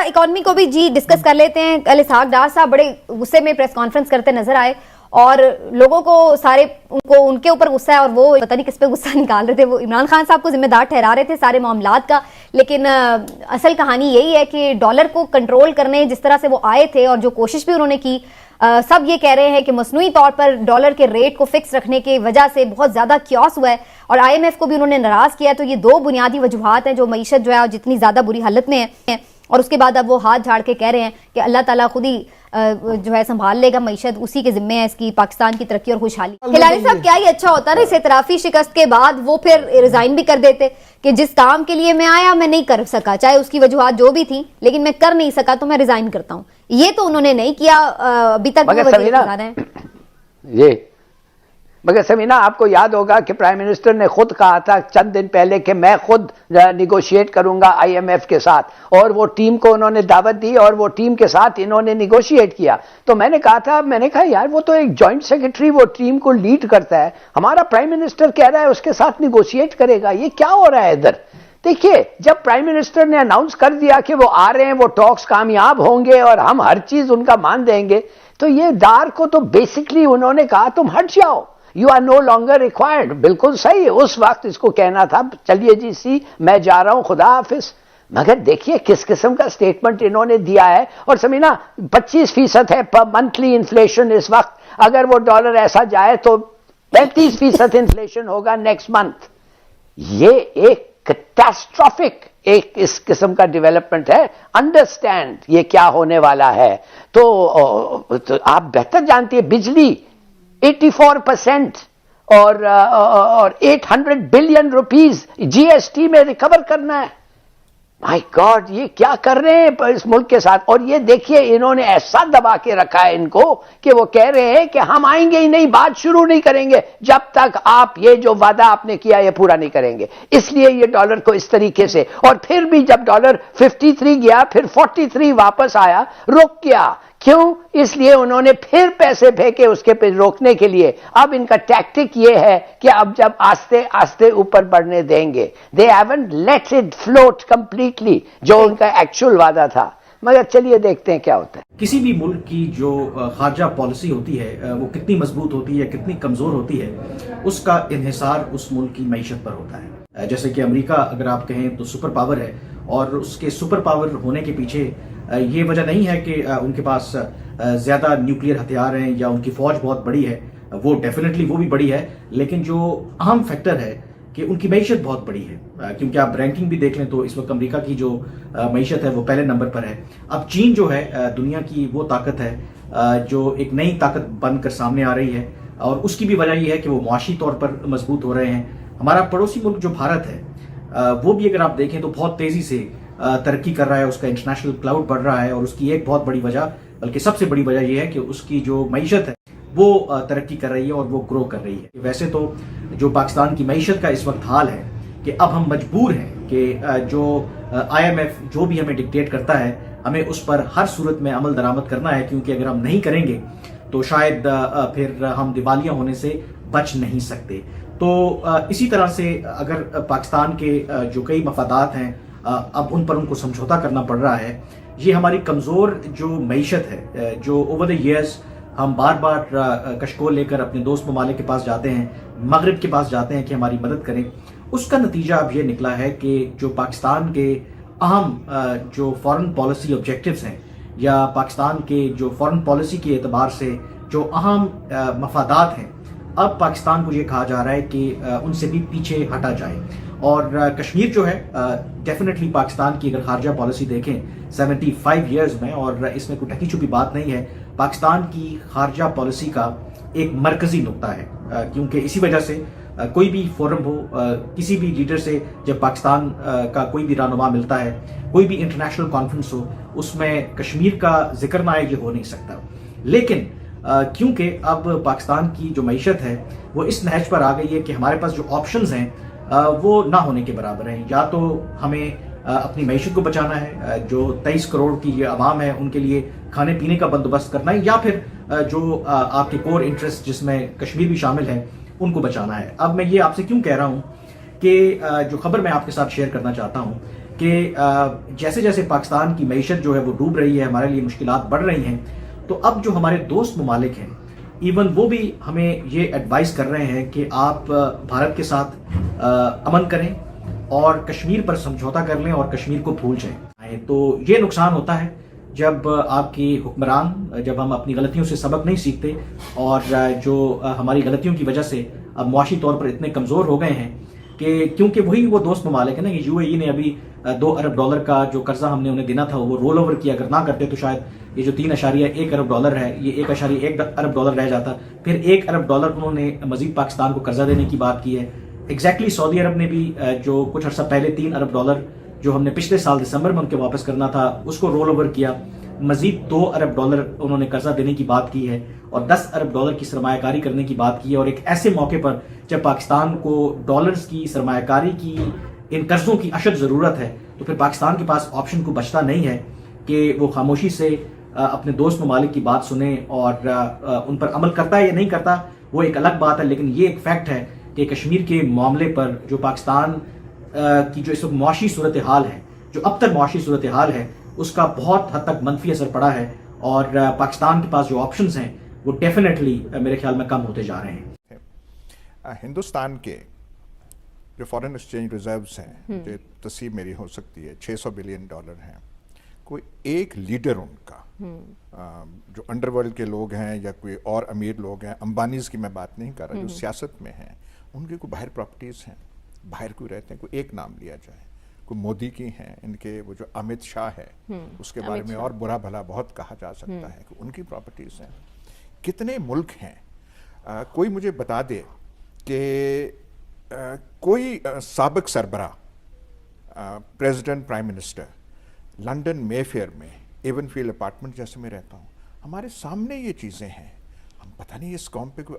Economy کو بھی G discuss کر لیتے ہیں. کل اسحاق ڈار صاحب بڑے غصے میں پریس کانفرنس کرتے نظر آئے اور لوگوں کو سارے ان کے اوپر غصہ ہے اور وہ پتہ نہیں کس پہ غصہ نکال رہے تھے. وہ عمران خان صاحب کو ذمہ دار ٹھہرا رہے تھے سارے معاملات کا, لیکن اصل کہانی یہی ہے کہ ڈالر کو کنٹرول کرنے جس طرح سے وہ آئے تھے اور جو کوشش بھی انہوں نے کی, سب یہ کہہ رہے ہیں کہ مصنوعی طور پر ڈالر کے ریٹ کو فکس رکھنے کی وجہ سے بہت زیادہ کیوس ہوا ہے اور آئی ایم ایف کو بھی انہوں نے ناراض کیا ہے. تو یہ دو بنیادی وجوہات ہیں جو معیشت جو ہے جتنی زیادہ بری حالت میں ہے, اور اس کے بعد اب وہ ہاتھ جھاڑ کے کہہ رہے ہیں کہ اللہ تعالیٰ خود ہی جو ہے سنبھال لے گا معیشت, اسی کے ذمے ہے اس کی پاکستان کی ترقی اور خوشحالی. ہلاری صاحب کیا ہی اچھا ہوتا نا اس اعترافی شکست کے بعد وہ پھر ریزائن بھی کر دیتے کہ جس کام کے لیے میں آیا میں نہیں کر سکا, چاہے اس کی وجوہات جو بھی تھیں, لیکن میں کر نہیں سکا تو میں ریزائن کرتا ہوں. یہ تو انہوں نے نہیں کیا ابھی تک. مگر سمینا آپ کو یاد ہوگا کہ پرائم منسٹر نے خود کہا تھا چند دن پہلے کہ میں خود نیگوشیٹ کروں گا آئی ایم ایف کے ساتھ, اور وہ ٹیم کو انہوں نے دعوت دی اور وہ ٹیم کے ساتھ انہوں نے نیگوشیٹ کیا. تو میں نے کہا یار وہ تو ایک جوائنٹ سیکرٹری وہ ٹیم کو لیڈ کرتا ہے, ہمارا پرائم منسٹر کہہ رہا ہے اس کے ساتھ نیگوشیٹ کرے گا, یہ کیا ہو رہا ہے ادھر. دیکھیے جب پرائم منسٹر نے اناؤنس کر دیا کہ وہ آ رہے ہیں, وہ ٹاکس کامیاب ہوں گے اور ہم ہر چیز ان کا مان دیں گے, تو یہ ڈار کو تو بیسکلی انہوں نے کہا تم ہٹ جاؤ, you are no longer required. بالکل صحیح, اس وقت اس کو کہنا تھا چلیے جی سی میں جا رہا ہوں خدا حافظ. مگر دیکھیے کس قسم کا سٹیٹمنٹ انہوں نے دیا ہے. اور سمینا 25% ہے منتھلی انفلیشن اس وقت, اگر وہ ڈالر ایسا جائے تو 35% انفلیشن ہوگا نیکسٹ منتھ. یہ ایک کیٹاسٹرافک ایک اس قسم کا ڈیولپمنٹ ہے. انڈرسٹینڈ یہ کیا ہونے والا ہے. تو آپ بہتر جانتی ہے بجلی 84% اور 800 بلین روپیز جی ایس ٹی میں ریکور کرنا ہے. مائی گاڈ یہ کیا کر رہے ہیں اس ملک کے ساتھ. اور یہ دیکھیے انہوں نے ایسا دبا کے رکھا ہے ان کو کہ وہ کہہ رہے ہیں کہ ہم آئیں گے ہی نہیں, بات شروع نہیں کریں گے جب تک آپ یہ جو وعدہ آپ نے کیا یہ پورا نہیں کریں گے. اس لیے یہ ڈالر کو اس طریقے سے, اور پھر بھی جب ڈالر 53 گیا پھر 43 واپس آیا, رک گیا. کیوں؟ اس لیے انہوں نے پھر پیسے پھینکے اس کے پہ روکنے کے لیے. اب ان کا ٹیکٹک یہ ہے کہ اب جب آستے آستے اوپر بڑھنے دیں گے. They haven't let it float completely جو ان کا ایکچوئل وعدہ تھا. مگر چلیے دیکھتے ہیں کیا ہوتا ہے. کسی بھی ملک کی جو خارجہ پالیسی ہوتی ہے وہ کتنی مضبوط ہوتی ہے کتنی کمزور ہوتی ہے, اس کا انحصار اس ملک کی معیشت پر ہوتا ہے. جیسے کہ امریکہ اگر آپ کہیں تو سپر پاور ہے, اور اس کے سپر پاور ہونے کے پیچھے یہ وجہ نہیں ہے کہ ان کے پاس زیادہ نیوکلیئر ہتھیار ہیں یا ان کی فوج بہت بڑی ہے, وہ ڈیفینیٹلی وہ بھی بڑی ہے, لیکن جو اہم فیکٹر ہے کہ ان کی معیشت بہت بڑی ہے. کیونکہ آپ رینکنگ بھی دیکھ لیں تو اس وقت امریکہ کی جو معیشت ہے وہ پہلے نمبر پر ہے. اب چین جو ہے دنیا کی وہ طاقت ہے جو ایک نئی طاقت بن کر سامنے آ رہی ہے, اور اس کی بھی وجہ یہ ہے کہ وہ معاشی طور پر مضبوط ہو رہے ہیں. ہمارا پڑوسی ملک جو بھارت ہے وہ بھی اگر آپ دیکھیں تو بہت تیزی سے ترقی کر رہا ہے, اس کا انٹرنیشنل کلاؤڈ بڑھ رہا ہے, اور اس کی ایک بہت بڑی وجہ بلکہ سب سے بڑی وجہ یہ ہے کہ اس کی جو معیشت ہے وہ ترقی کر رہی ہے اور وہ گرو کر رہی ہے. ویسے تو جو پاکستان کی معیشت کا اس وقت حال ہے کہ اب ہم مجبور ہیں کہ جو آئی ایم ایف جو بھی ہمیں ڈکٹیٹ کرتا ہے ہمیں اس پر ہر صورت میں عمل درآمد کرنا ہے, کیونکہ اگر ہم نہیں کریں گے تو شاید پھر ہم دیوالیہ ہونے سے بچ نہیں سکتے. تو اسی طرح سے اگر پاکستان کے جو کئی مفادات ہیں اب ان پر ان کو سمجھوتا کرنا پڑ رہا ہے. یہ ہماری کمزور جو معیشت ہے جو اوور دا ایئرز ہم بار بار کشکول لے کر اپنے دوست ممالک کے پاس جاتے ہیں, مغرب کے پاس جاتے ہیں کہ ہماری مدد کریں, اس کا نتیجہ اب یہ نکلا ہے کہ جو پاکستان کے اہم جو فارن پالیسی آبجیکٹیوز ہیں یا پاکستان کے جو فارن پالیسی کے اعتبار سے جو اہم مفادات ہیں, اب پاکستان کو یہ کہا جا رہا ہے کہ ان سے بھی پیچھے ہٹا جائے. اور کشمیر جو ہے ڈیفینیٹلی پاکستان کی اگر خارجہ پالیسی دیکھیں 75 ایئرز میں, اور اس میں کوئی ڈھکی چھپی بات نہیں ہے, پاکستان کی خارجہ پالیسی کا ایک مرکزی نقطہ ہے. کیونکہ اسی وجہ سے کوئی بھی فورم ہو, کسی بھی لیڈر سے جب پاکستان کا کوئی بھی رہنما ملتا ہے, کوئی بھی انٹرنیشنل کانفرنس ہو, اس میں کشمیر کا ذکر نہ آئے یہ ہو نہیں سکتا. لیکن کیونکہ اب پاکستان کی جو معیشت ہے وہ اس نہج پر آ گئی ہے کہ ہمارے پاس جو آپشنز ہیں وہ نہ ہونے کے برابر ہیں. یا تو ہمیں اپنی معیشت کو بچانا ہے, جو 23 کروڑ کی یہ عوام ہے ان کے لیے کھانے پینے کا بندوبست کرنا ہے, یا پھر جو آپ کے کور انٹرسٹ جس میں کشمیر بھی شامل ہے ان کو بچانا ہے. اب میں یہ آپ سے کیوں کہہ رہا ہوں کہ جو خبر میں آپ کے ساتھ شیئر کرنا چاہتا ہوں کہ جیسے جیسے پاکستان کی معیشت جو ہے وہ ڈوب رہی ہے, ہمارے لیے مشکلات بڑھ رہی ہیں, تو اب جو ہمارے دوست ممالک ہیں ایون وہ بھی ہمیں یہ ایڈوائز کر رہے ہیں کہ آپ بھارت کے ساتھ امن کریں اور کشمیر پر سمجھوتا کر لیں اور کشمیر کو بھول جائیں. تو یہ نقصان ہوتا ہے جب آپ کی حکمران, جب ہم اپنی غلطیوں سے سبق نہیں سیکھتے اور جو ہماری غلطیوں کی وجہ سے اب معاشی طور پر اتنے کمزور ہو گئے ہیں کہ کیونکہ وہی وہ دوست ممالک ہیں نا, یو اے ای نے ابھی $2 ارب کا جو قرضہ ہم نے انہیں دینا تھا وہ رول اوور کیا, اگر نہ کرتے تو شاید یہ جو $3.1 ارب ہے یہ $1.1 ارب رہ جاتا. پھر $1 ارب انہوں نے مزید پاکستان کو قرضہ دینے کی بات کی ہے. ایگزیکٹلی سعودی عرب نے بھی جو کچھ عرصہ پہلے $3 ارب جو ہم نے پچھلے سال دسمبر میں ان کے واپس کرنا تھا اس کو رول اوور کیا, مزید $2 ارب انہوں نے قرضہ دینے کی بات کی ہے اور $10 ارب کی سرمایہ کاری کرنے کی بات کی ہے. اور ایک ایسے موقع پر جب پاکستان کو ڈالرز کی سرمایہ کاری کی ان قرضوں کی اشد ضرورت ہے تو پھر پاکستان کے پاس آپشن کو بچتا نہیں ہے کہ وہ خاموشی سے اپنے دوست ممالک کی بات سنیں اور ان پر عمل کرتا ہے یا نہیں کرتا وہ ایک الگ بات ہے, لیکن یہ ایک فیکٹ ہے کہ کشمیر کے معاملے پر جو پاکستان کی جو اس وقت معاشی صورتحال ہے, جو اب تک معاشی صورتحال ہے, اس کا بہت حد تک منفی اثر پڑا ہے اور پاکستان کے پاس جو آپشنز ہیں وہ ڈیفینیٹلی میرے خیال میں کم ہوتے جا رہے ہیں. ہندوستان کے جو فارن ایکسچینج ریزروز ہیں جو تصیب میری ہو سکتی ہے $600 بلین ہیں, کوئی ایک لیڈر ان کا جو انڈر ورلڈ کے لوگ ہیں یا کوئی اور امیر لوگ ہیں, امبانیز کی میں بات نہیں کر رہا, جو سیاست میں ہیں ان کی کوئی باہر پراپرٹیز ہیں, باہر کوئی رہتے ہیں, کوئی ایک نام لیا جائے. کوئی مودی کی ہیں, ان کے وہ جو امت شاہ ہے اس کے بارے میں اور برا بھلا بہت کہا جا سکتا ہے کہ ان کی پراپرٹیز ہیں. کتنے ملک ہیں, کوئی مجھے بتا دے کہ کوئی سابق سربراہ پریزیڈنٹ پرائم منسٹر لنڈن مے فیئر میں ایون فیلڈ اپارٹمنٹ جیسے میں رہتا ہوں, ہمارے سامنے یہ چیزیں ہیں, ہم پتہ نہیں اس قوم پہ کوئی